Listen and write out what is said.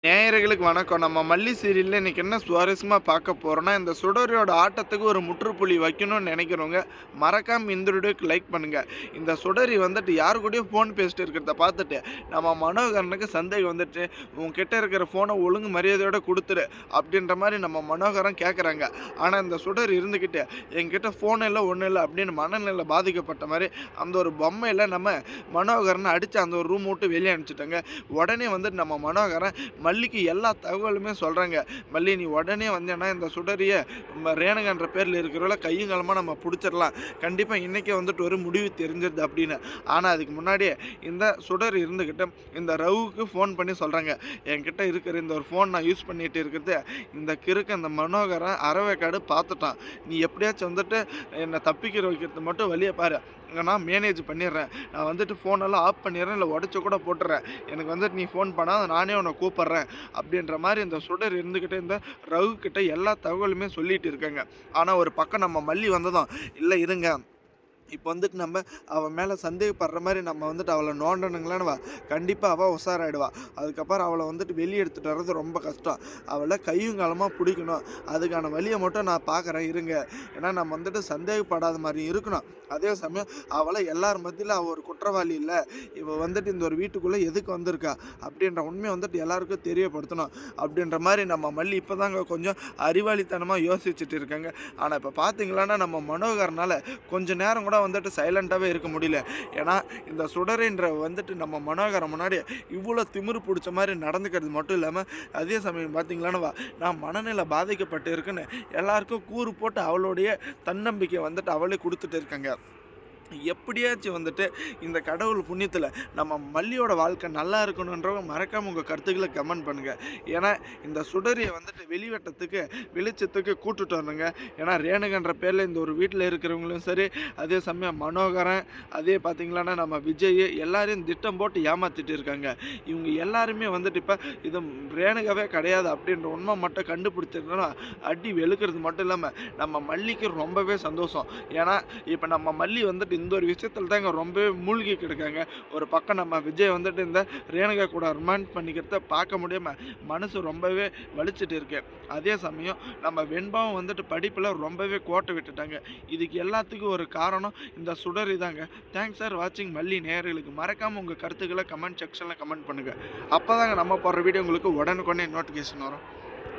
நேயர்களுக்கு வணக்கம். நம்ம மல்லி சீரியல்ல இன்னைக்கு என்ன சுவாரஸ்யமா பார்க்க போறோம்னா, இந்த சுடரியோட ஆட்டத்துக்கு ஒரு முற்றுப்புள்ளி வைக்கணும்னு நெனைக்கிறவங்க, மறக்காம இந்த வீடியோக்கு லைக் பண்ணுங்க. இந்த சுடரி வந்துட்டு யார் கூடயோ ஃபோன் பேசிட்டு இருக்கிறத பார்த்துட்டு, நம்ம மனோகரனுக்கு சந்தேகம் வந்துட்டு, "உன்கிட்ட இருக்கிற ஃபோன ஒழுங்கு மரியாதையோட குடுத்துரு" அப்படின்ற மாரி நம்ம மனோகரன் கேட்கறாங்க. ஆனா இந்த சுடர் இருந்துகிட்டு, "என்கிட்ட ஃபோன் இல்ல, ஒண்ணும் இல்ல" அப்படின்னு மனநிலை பாதிக்கப்பட்ட மாரி, அந்த ஒரு பொம்மையில நம்ம மனோகரன அடிச்சு அந்த ஒரு ரூம் விட்டு வெளிய அனுப்பிச்சுட்டாங்க. உடனே வந்துட்டு நம்ம மனோகரன் மல்லிக்கு எல்லா தகவலுமே சொல்றாங்க. "மல்லி நீ உடனே வந்தேன்னா இந்த சுடரிய ரேணுகான்ற பேர்ல இருக்கிறவள கையும் களவுமா நம்ம புடிச்சிடலாம். கண்டிப்பா இன்னைக்கே வந்துட்டு ஒரு முடிவு தெரிஞ்சிருது" அப்படின்னு. ஆனா அதுக்கு முன்னாடியே இந்த சுடர் இருந்துகிட்டு இந்த ரவுக்கு ஃபோன் பண்ணி சொல்றாங்க. "என்கிட்ட இருக்கிற இந்த ஒரு ஃபோன் நான் யூஸ் பண்ணிட்டு இருக்கிறது இந்த கிறுக்கன் இந்த மனோகரன் அரைவேக்காடு பார்த்துட்டான். நீ எப்படியாச்சும் வந்துட்டு என்ன தப்பிக்கிற வைக்கிறது மட்டும் வழிய பாரு. நான் மேனேஜ் பண்ணிடுறேன். நான் வந்துட்டு ஃபோனெல்லாம் ஆஃப் பண்ணிடுறேன். இல்ல உடைச்சு கூட போட்டுறேன். எனக்கு வந்துட்டு நீ ஃபோன் பண்ணாத நானே உன்ன கூப்பிடுறேன்" அப்படின்ற மாரி இந்த சுடர் இருந்துகிட்டு இந்த ரகு கிட்ட எல்லா தகவலுமே சொல்லிட்டு இருக்காங்க. ஆனா ஒரு பக்கம் நம்ம மல்லி வந்ததும், "இல்ல இருங்க. இப்ப வந்துட்டு நம்ம அவ மேல சந்தேகப்படுற மாரி நம்ம வந்துட்டு அவள நோண்டணுங்களான்னு கண்டிப்பா அவ உஷாராயிடுவா. அதுக்கப்புறம் அவள வந்துட்டு வெளிய எடுத்துட்டு வர்றது ரொம்ப கஷ்டம். அவள கையும் களவுமா புடிக்கணும். அதுக்கான வழிய மட்டும் நான் பார்க்குறேன் இருங்க. ஏன்னா நம்ம வந்துட்டு சந்தேகப்படாத மாரி இருக்கணும். அதே சமயம் அவள எல்லார் மத்தியில அவ ஒரு குற்றவாளி இல்ல. இவ வந்துட்டு இந்த ஒரு வீட்டுக்குள்ள எதுக்கு வந்திருக்கா? அப்படின்ற உண்மைய வந்துட்டு எல்லாருக்கும் தெரியப்படுத்தணும்." அப்படின்ற மாரி நம்ம மல்லி இப்பதாங்க கொஞ்சம் அறிவாளித்தனமா யோசிச்சுட்டு இருக்காங்க. ஆனா இப்ப பார்த்தீங்களான்னா, நம்ம மனோகரனால கொஞ்ச நேரம் கூட வந்துட்டு சைலண்டாவே இருக்க முடியல. ஏன்னா, இந்த சுடரின்ற வந்துட்டு நம்ம மனோகரன் முன்னாடி இவ்ளோ திமிரு புடிச்ச மாரி நடந்துக்கிறது மட்டும் இல்லாம, அதே சமயம் பார்த்தீங்களான்னா, நான் மனநிலை பாதிக்கப்பட்டு இருக்குன்னு எல்லாருக்கும் கூறு போட்டு அவளுடைய தன்னம்பிக்கைய வந்துட்டு அவளே குடுத்துட்டு இருக்காங்க. எப்படியாச்சும் வந்துட்டு இந்த கடவுள் புண்ணியத்துல நம்ம மல்லியோட வாழ்க்கை நல்லா இருக்கணுன்றவங்க மறக்காம உங்க கருத்துக்களை கமெண்ட் பண்ணுங்க. ஏன்னா இந்த சுடரிய வந்துட்டு வெளிவட்டத்துக்கு வெளிச்சத்துக்கு கூட்டுட்டு வரணுங்க. ஏன்னா ரேணுகன்ற பேர்ல இந்த ஒரு வீட்டில் இருக்கிறவங்களும் சரி, அதே சமயம் மனோகரன், அதே பார்த்தீங்களான்னா நம்ம விஜய் எல்லாரையும் திட்டம் போட்டு ஏமாத்திட்டு இருக்காங்க. இவங்க எல்லாருமே வந்துட்டு இப்ப இது ரேணுகாவே கிடையாது அப்படின்ற உண்மை மட்டும் கண்டுபிடிச்சிருந்தோம்னா அடி வெளுக்கிறது மட்டும் இல்லாம நம்ம மல்லிக்கு ரொம்பவே சந்தோஷம். ஏன்னா இப்ப நம்ம மல்லி வந்துட்டு இந்த ஒரு விஷயத்துல தாங்க ரொம்பவே மூழ்கிட்டு இருக்காங்க. ஒரு பக்கம் நம்ம விஜய் வந்துட்டு இந்த ரேணுகா கூட ரொமான்ஸ் பண்ணிக்கிறத பார்க்க முடியாம மனசு ரொம்பவே வலிச்சுட்டு இருக்கு. அதே சமயம் நம்ம வெண்பாவும் வந்துட்டு படிப்புல ரொம்பவே கோட்டை விட்டுட்டாங்க. இதுக்கு எல்லாத்துக்கும் ஒரு காரணம் இந்த சுடரி தாங்க. தேங்க்ஸ் ஃபார் வாட்சிங் மல்லி நேயர்களுக்கு. மறக்காம உங்க கருத்துக்களை கமெண்ட் செக்ஷன்ல கமெண்ட் பண்ணுங்க. அப்பதாங்க நம்ம போடுற வீடியோ உங்களுக்கு உடனுக்குடனே நோட்டிஃபிகேஷன் வரும்.